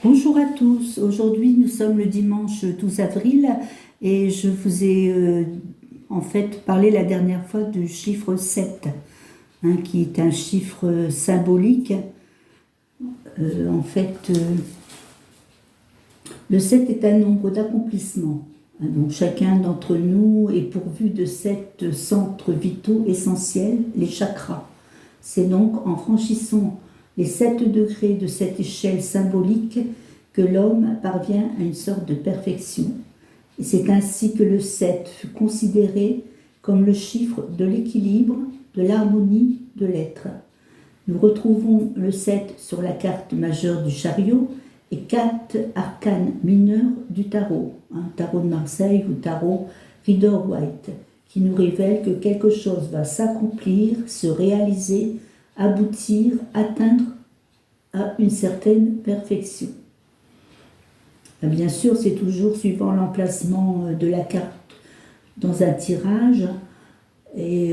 Bonjour à tous. Aujourd'hui, nous sommes le dimanche 12 avril et je vous ai en fait parlé la dernière fois du chiffre 7, qui est un chiffre symbolique. En fait, le 7 est un nombre d'accomplissement. Donc, chacun d'entre nous est pourvu de 7 centres vitaux essentiels, les chakras. C'est donc en franchissant les 7 degrés de cette échelle symbolique que l'homme parvient à une sorte de perfection. Et c'est ainsi que le 7 fut considéré comme le chiffre de l'équilibre, de l'harmonie, de l'être. Nous retrouvons le 7 sur la carte majeure du chariot et 4 arcanes mineurs du tarot, tarot de Marseille ou tarot Rider-Waite, qui nous révèle que quelque chose va s'accomplir, se réaliser, aboutir, atteindre à une certaine perfection. Bien sûr, c'est toujours suivant l'emplacement de la carte dans un tirage. Et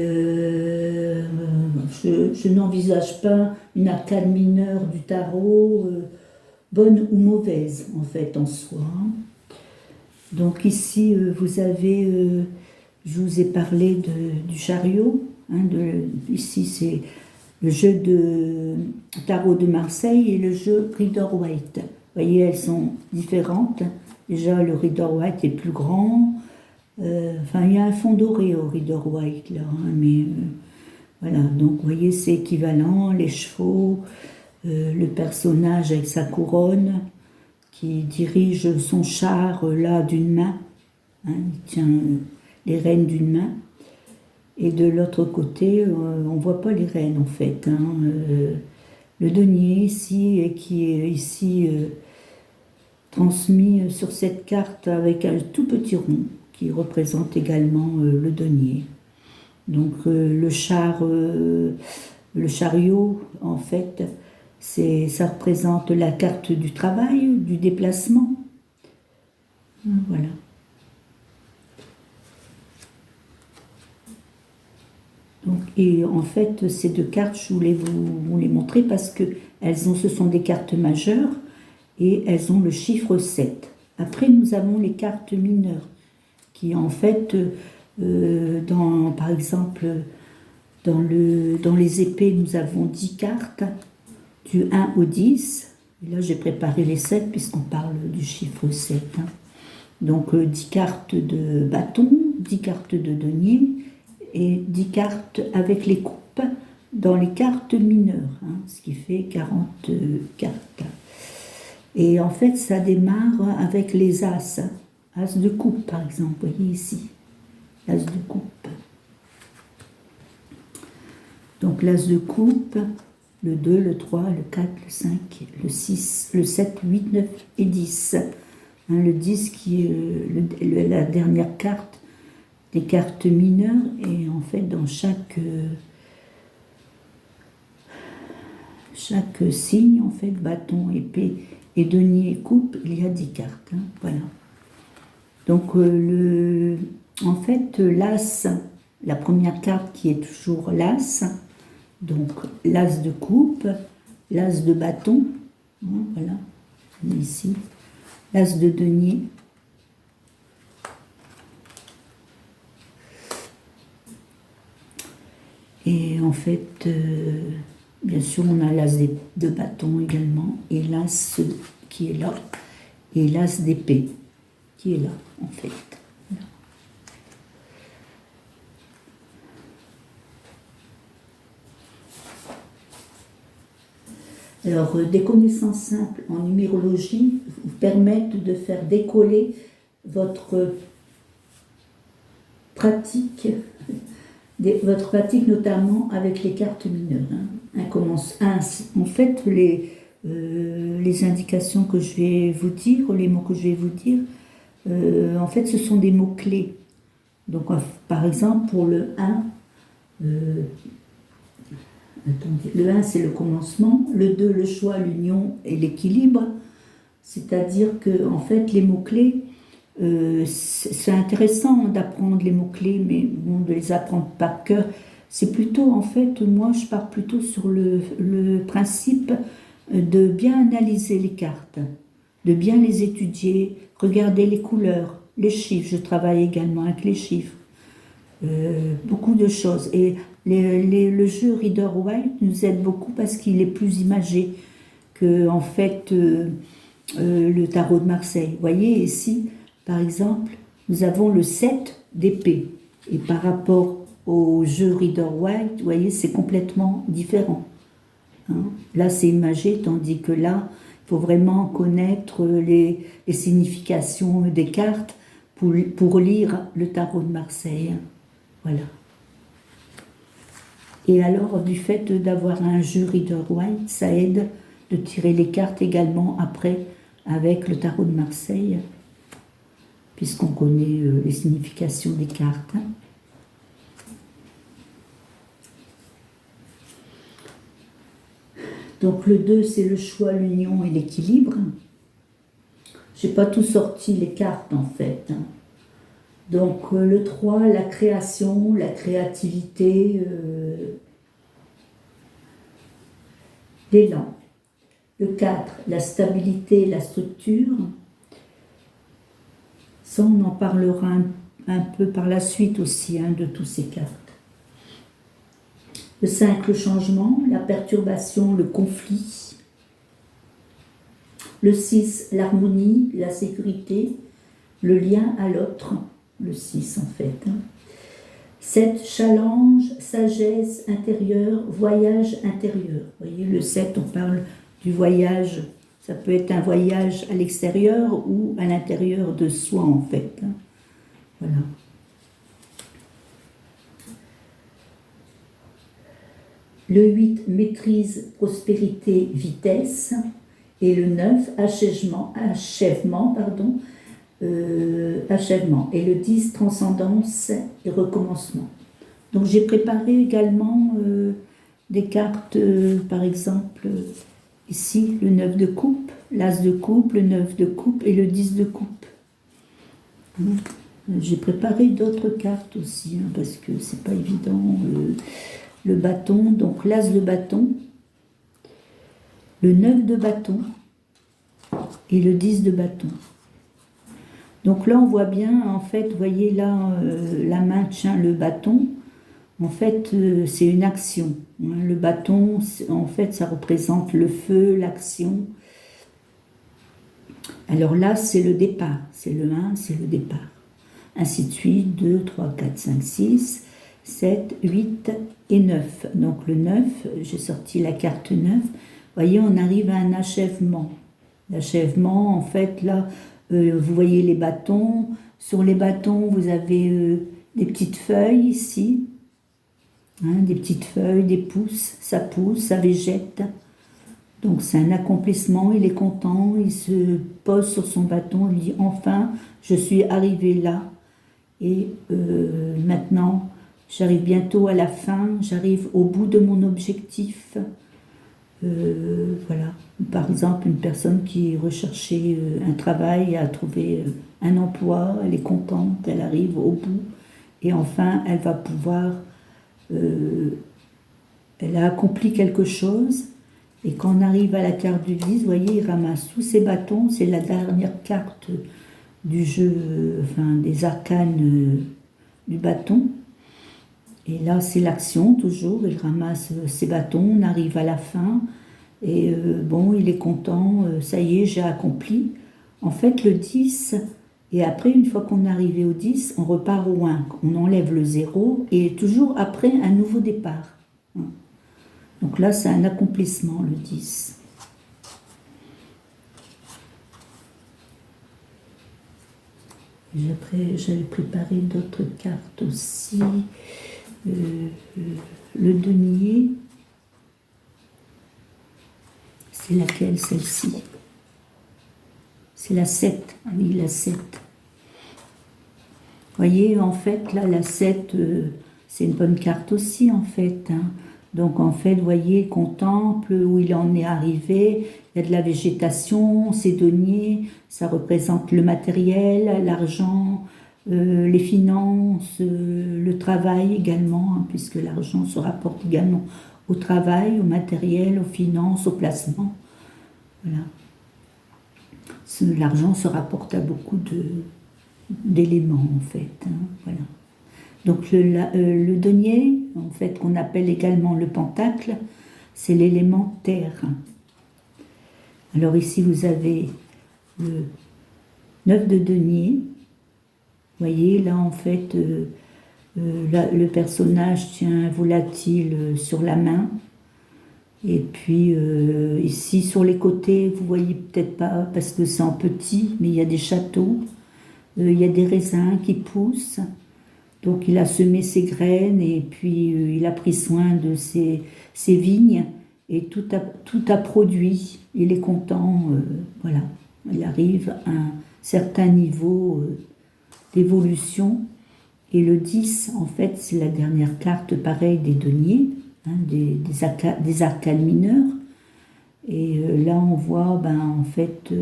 je n'envisage pas une arcane mineure du tarot, bonne ou mauvaise, en fait, en soi. Donc ici, vous avez, je vous ai parlé du chariot. Ici, c'est le jeu de tarot de Marseille et le jeu Rider-Waite. Vous voyez, elles sont différentes. Déjà, le Rider-Waite est plus grand. Il y a un fond doré au Rider-Waite, là. Mais voilà, donc vous voyez, c'est équivalent. Les chevaux, le personnage avec sa couronne qui dirige son char là d'une main. Il tient les rênes d'une main. Et de l'autre côté, on ne voit pas les rênes en fait. Le denier ici, qui est ici transmis sur cette carte avec un tout petit rond qui représente également le denier. Donc le chariot, en fait, ça représente la carte du travail, du déplacement. Voilà. Donc, et en fait, ces deux cartes, je voulais vous les montrer parce que ce sont des cartes majeures et elles ont le chiffre 7. Après, nous avons les cartes mineures qui, en fait, par exemple, dans les épées, nous avons 10 cartes, du 1 au 10. Et là, j'ai préparé les 7 puisqu'on parle du chiffre 7. Donc, 10 cartes de bâton, 10 cartes de denier, et 10 cartes avec les coupes dans les cartes mineures, ce qui fait 40 cartes. Et en fait, ça démarre avec les as, as de coupe par exemple, vous voyez ici, as de coupe. Donc l'as de coupe, le 2, le 3, le 4, le 5, le 6, le 7, 8, 9 et 10. Le 10 qui est la dernière carte des cartes mineures, et en fait dans chaque signe, en fait, bâton, épée et denier, coupe, il y a 10 cartes. Voilà. Donc en fait l'as, la première carte qui est toujours l'as, donc l'as de coupe, l'as de bâton, voilà, ici, l'as de denier. Et en fait, bien sûr, on a l'as de bâton également, et l'as qui est là, et l'as d'épée qui est là, en fait. Voilà. Alors, des connaissances simples en numérologie vous permettent de faire décoller votre pratique notamment avec les cartes mineures. En fait, les indications que je vais vous dire, les mots que je vais vous dire, en fait, ce sont des mots-clés. Donc, par exemple, pour le 1, le 1, c'est le commencement, le 2, le choix, l'union et l'équilibre. C'est-à-dire que, en fait, les mots-clés, c'est intéressant d'apprendre les mots-clés, mais bon, de les apprendre par cœur. C'est plutôt, en fait, moi, je pars plutôt sur le principe de bien analyser les cartes. de bien les étudier, regarder les couleurs, les chiffres. Je travaille également avec les chiffres. Beaucoup de choses. Et le jeu Rider-Waite nous aide beaucoup parce qu'il est plus imagé que, en fait, le tarot de Marseille. Vous voyez, ici, par exemple, nous avons le 7 d'épée. Et par rapport au jeu Rider-Waite, vous voyez, c'est complètement différent. Hein. Là, c'est imagé, tandis que là, il faut vraiment connaître les significations des cartes pour lire le tarot de Marseille. Voilà. Et alors, du fait d'avoir un jeu Rider-Waite, ça aide de tirer les cartes également après avec le tarot de Marseille, puisqu'on connaît les significations des cartes. Donc le 2, c'est le choix, l'union et l'équilibre. Je n'ai pas tout sorti les cartes en fait. Donc le 3, la création, la créativité, l'élan. Le 4, la stabilité, la structure. Ça, on en parlera un peu par la suite aussi, de toutes ces cartes. Le 5, le changement, la perturbation, le conflit. Le 6, l'harmonie, la sécurité, le lien à l'autre. Le 6 en fait. 7, challenge, sagesse intérieure, voyage intérieur. Vous voyez, le 7, on parle du voyage. Ça peut être un voyage à l'extérieur ou à l'intérieur de soi en fait. Voilà. Le 8, maîtrise, prospérité, vitesse. Et le 9, achèvement. Et le 10, transcendance et recommencement. Donc j'ai préparé également des cartes, par exemple, ici, le 9 de coupe, l'as de coupe, le 9 de coupe et le 10 de coupe. J'ai préparé d'autres cartes aussi, parce que c'est pas évident. Le bâton, donc l'as de bâton, le 9 de bâton et le 10 de bâton. Donc là, on voit bien, en fait, vous voyez là, la main tient le bâton. En fait, c'est une action. Le bâton, en fait, ça représente le feu, l'action. Alors là, c'est le départ. C'est le 1, c'est le départ. Ainsi de suite, 2, 3, 4, 5, 6, 7, 8 et 9. Donc le 9, j'ai sorti la carte 9. Vous voyez, on arrive à un achèvement. L'achèvement, en fait, là, vous voyez les bâtons. Sur les bâtons, vous avez des petites feuilles ici. Des petites feuilles, des pousses. Ça pousse, ça végète. Donc c'est un accomplissement, il est content, il se pose sur son bâton, il dit « Enfin, je suis arrivé là. Et maintenant, j'arrive bientôt à la fin, j'arrive au bout de mon objectif. » Voilà. Par exemple, une personne qui recherchait un travail, a trouvé un emploi, elle est contente, elle arrive au bout, et enfin, elle va pouvoir... elle a accompli quelque chose, et quand on arrive à la carte du 10, vous voyez, il ramasse tous ses bâtons, c'est la dernière carte du jeu, des arcanes du bâton. Et là, c'est l'action, toujours. Il ramasse ses bâtons, on arrive à la fin. Et bon, il est content, ça y est, j'ai accompli. En fait, le 10, et après, une fois qu'on est arrivé au 10, on repart au 1. On enlève le 0, et toujours après, un nouveau départ. Donc là, c'est un accomplissement, le 10. Et après, j'avais préparé d'autres cartes aussi. Le denier, c'est laquelle, celle-ci? C'est la 7, oui, la 7. Vous voyez, en fait, là, la 7, c'est une bonne carte aussi, en fait. Donc, en fait, vous voyez, il contemple où il en est arrivé. Il y a de la végétation, c'est denier, ça représente le matériel, l'argent, les finances, le travail également, puisque l'argent se rapporte également au travail, au matériel, aux finances, au placement. Voilà. L'argent se rapporte à beaucoup d'éléments, en fait. Voilà. Donc le denier, en fait, qu'on appelle également le pentacle, c'est l'élément terre. Alors ici, vous avez le 9 de denier. Vous voyez, là, en fait, le personnage tient un volatile sur la main. Et puis, ici, sur les côtés, vous voyez peut-être pas, parce que c'est en petit, mais il y a des châteaux. Il y a des raisins qui poussent. Donc, il a semé ses graines et puis il a pris soin de ses vignes. Et tout a produit. Il est content. Voilà. Il arrive à un certain niveau d'évolution. Et le 10, en fait, c'est la dernière carte, pareil, des deniers, des arcanes mineurs. Et là, on voit, en fait,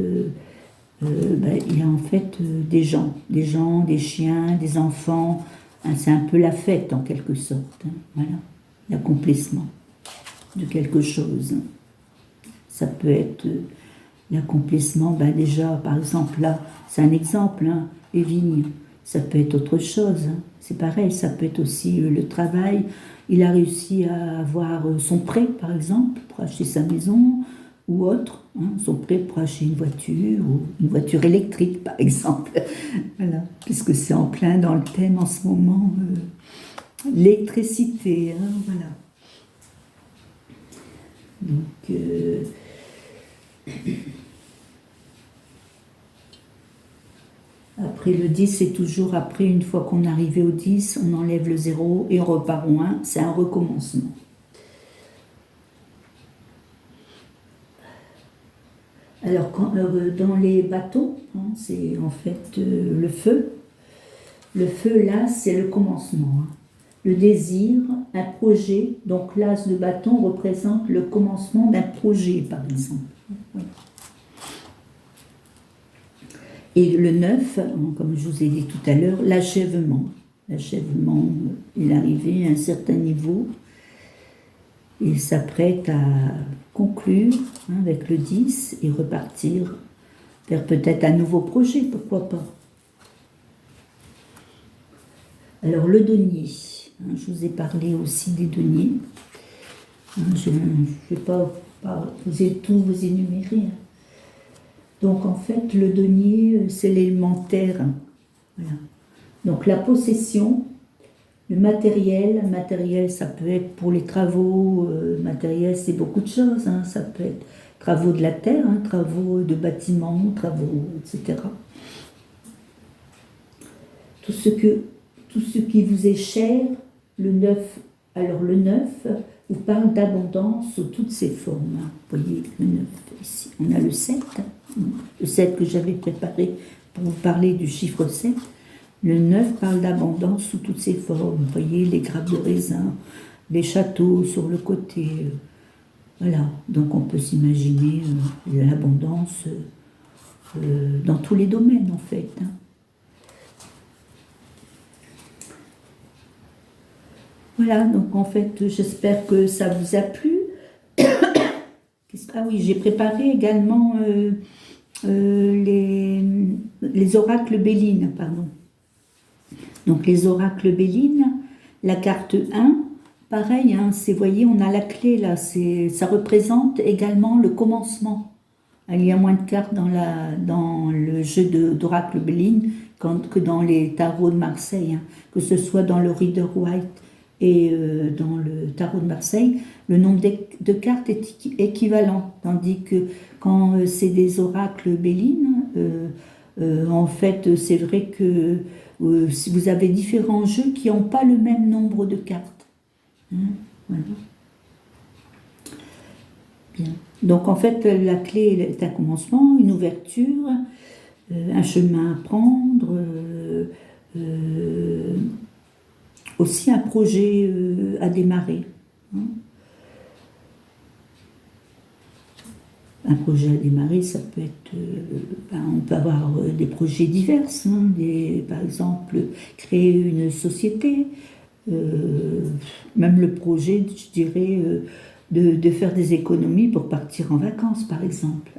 il y a en fait des gens, des chiens, des enfants. C'est un peu la fête, en quelque sorte. Voilà, l'accomplissement de quelque chose. Ça peut être l'accomplissement, déjà, par exemple, là, c'est un exemple, les vignes. Ça peut être autre chose, c'est pareil, ça peut être aussi le travail. Il a réussi à avoir son prêt, par exemple, pour acheter sa maison, ou autre, son prêt pour acheter une voiture électrique, par exemple. Voilà, puisque c'est en plein dans le thème en ce moment, l'électricité, voilà. Donc, après le 10, c'est toujours après, une fois qu'on est arrivé au 10, on enlève le 0 et on repart au 1, c'est un recommencement. Alors, dans les bâtons, c'est en fait le feu. Le feu, là, c'est le commencement. Le désir, un projet. Donc, l'as de bâton représente le commencement d'un projet, par exemple. Oui. Et le 9, comme je vous ai dit tout à l'heure, l'achèvement. L'achèvement, il est arrivé à un certain niveau. Il s'apprête à conclure avec le 10 et repartir vers peut-être un nouveau projet, pourquoi pas. Alors le denier, je vous ai parlé aussi des deniers. Je ne vais pas tout vous énumérer. Donc en fait, le denier, c'est l'élémentaire. Voilà. Donc la possession, le matériel, ça peut être pour les travaux, matériel, c'est beaucoup de choses. Ça peut être travaux de la terre, travaux de bâtiments, travaux, etc. Tout ce qui vous est cher, le 9. Alors le 9 vous parle d'abondance sous toutes ses formes. Vous voyez le 9 ici. On a le 7, le 7 que j'avais préparé pour vous parler du chiffre 7. Le 9 parle d'abondance sous toutes ses formes. Vous voyez les grappes de raisin, les châteaux sur le côté. Voilà, donc on peut s'imaginer l'abondance dans tous les domaines en fait. Voilà, donc en fait, j'espère que ça vous a plu. Ah oui, j'ai préparé également les oracles Béline, pardon. Donc les oracles Béline, la carte 1, pareil, vous voyez, on a la clé là, ça représente également le commencement. Il y a moins de cartes dans le jeu d'oracle Béline que dans les tarots de Marseille, que ce soit dans le Rider White et dans le tarot de Marseille, le nombre de cartes est équivalent, tandis que quand c'est des oracles Béline, en fait, c'est vrai que si vous avez différents jeux qui n'ont pas le même nombre de cartes. Voilà. Bien. Donc en fait, la clé est un commencement, une ouverture, un chemin à prendre, aussi un projet à démarrer. Un projet à démarrer, ça peut être, on peut avoir des projets divers, par exemple créer une société, même le projet, je dirais, de faire des économies pour partir en vacances, par exemple,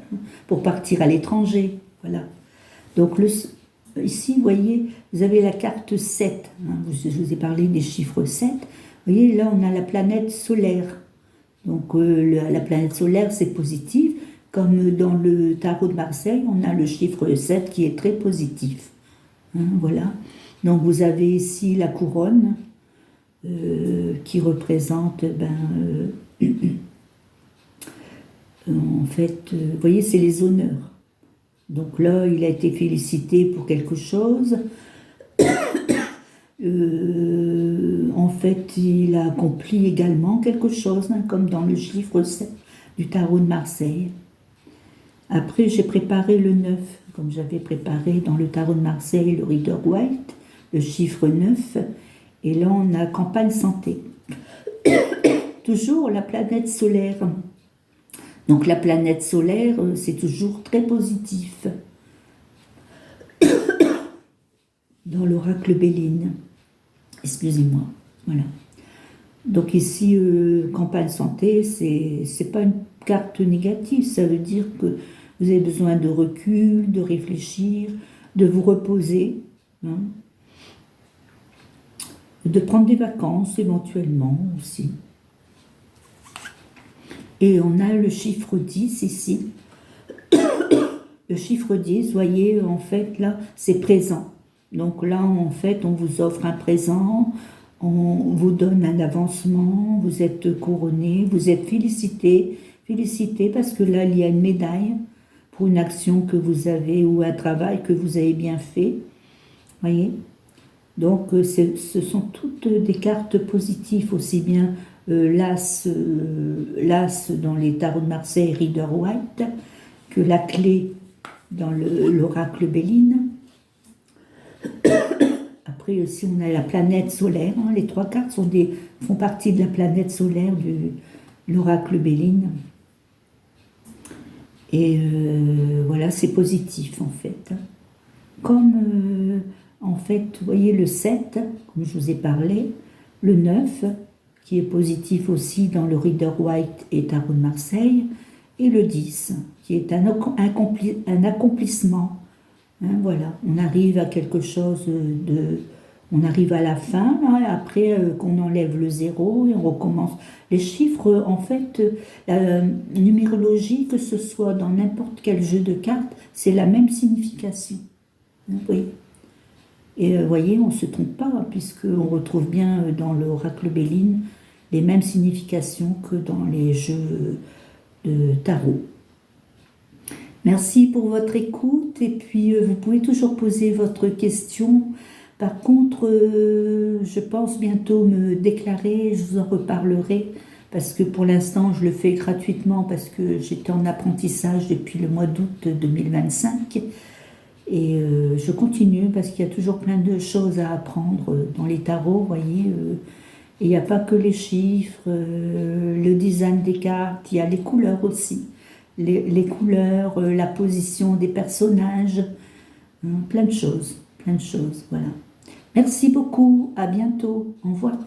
pour partir à l'étranger, Voilà. Donc ici, vous voyez, vous avez la carte 7. Hein, je vous ai parlé des chiffres 7. Vous voyez, là, on a la planète solaire. Donc la planète solaire, c'est positif. Comme dans le tarot de Marseille, on a le chiffre 7 qui est très positif. Hein, voilà. Donc vous avez ici la couronne qui représente, en fait, vous voyez, c'est les honneurs. Donc là, il a été félicité pour quelque chose. En fait, il a accompli également quelque chose, hein, comme dans le chiffre 7 du tarot de Marseille. Après, j'ai préparé le 9, comme j'avais préparé dans le tarot de Marseille, le Rider Waite, le chiffre 9. Et là, on a campagne santé. Toujours la planète solaire. Donc la planète solaire, c'est toujours très positif. Dans l'oracle Béline. Excusez-moi. Voilà. Donc ici, campagne santé, c'est pas une carte négative. Ça veut dire que vous avez besoin de recul, de réfléchir, de vous reposer, hein, de prendre des vacances éventuellement aussi. Et on a le chiffre 10 ici. Le chiffre 10, vous voyez, en fait, là, c'est présent. Donc là, en fait, on vous offre un présent, on vous donne un avancement, vous êtes couronné, vous êtes félicité parce que là, il y a une médaille pour une action que vous avez ou un travail que vous avez bien fait. Voyez? Donc, ce sont toutes des cartes positives, aussi bien l'As dans les tarots de Marseille, Rider Waite, que la clé dans l'oracle Béline. Après aussi, on a la planète solaire. Hein, les 3 cartes font partie de la planète solaire de l'oracle Béline. Et voilà, c'est positif en fait. Comme en fait, vous voyez le 7, comme je vous ai parlé, le 9, qui est positif aussi dans le Rider Waite et Tarot de Marseille, et le 10, qui est un accomplissement. Hein, voilà, on arrive à quelque chose on arrive à la fin, là, après qu'on enlève le 0 et on recommence. Les chiffres, en fait, la numérologie, que ce soit dans n'importe quel jeu de cartes, c'est la même signification. Hein, oui. Et vous voyez, on ne se trompe pas, hein, puisqu'on retrouve bien dans l'oracle Béline les mêmes significations que dans les jeux de tarot. Merci pour votre écoute, et puis vous pouvez toujours poser votre question. Par contre, je pense bientôt me déclarer, je vous en reparlerai, parce que pour l'instant, je le fais gratuitement, parce que j'étais en apprentissage depuis le mois d'août 2025. Et je continue, parce qu'il y a toujours plein de choses à apprendre dans les tarots, vous voyez. Et il n'y a pas que les chiffres, le design des cartes, il y a les couleurs aussi. Les couleurs, la position des personnages, hein, plein de choses, voilà. Merci beaucoup, à bientôt, au revoir.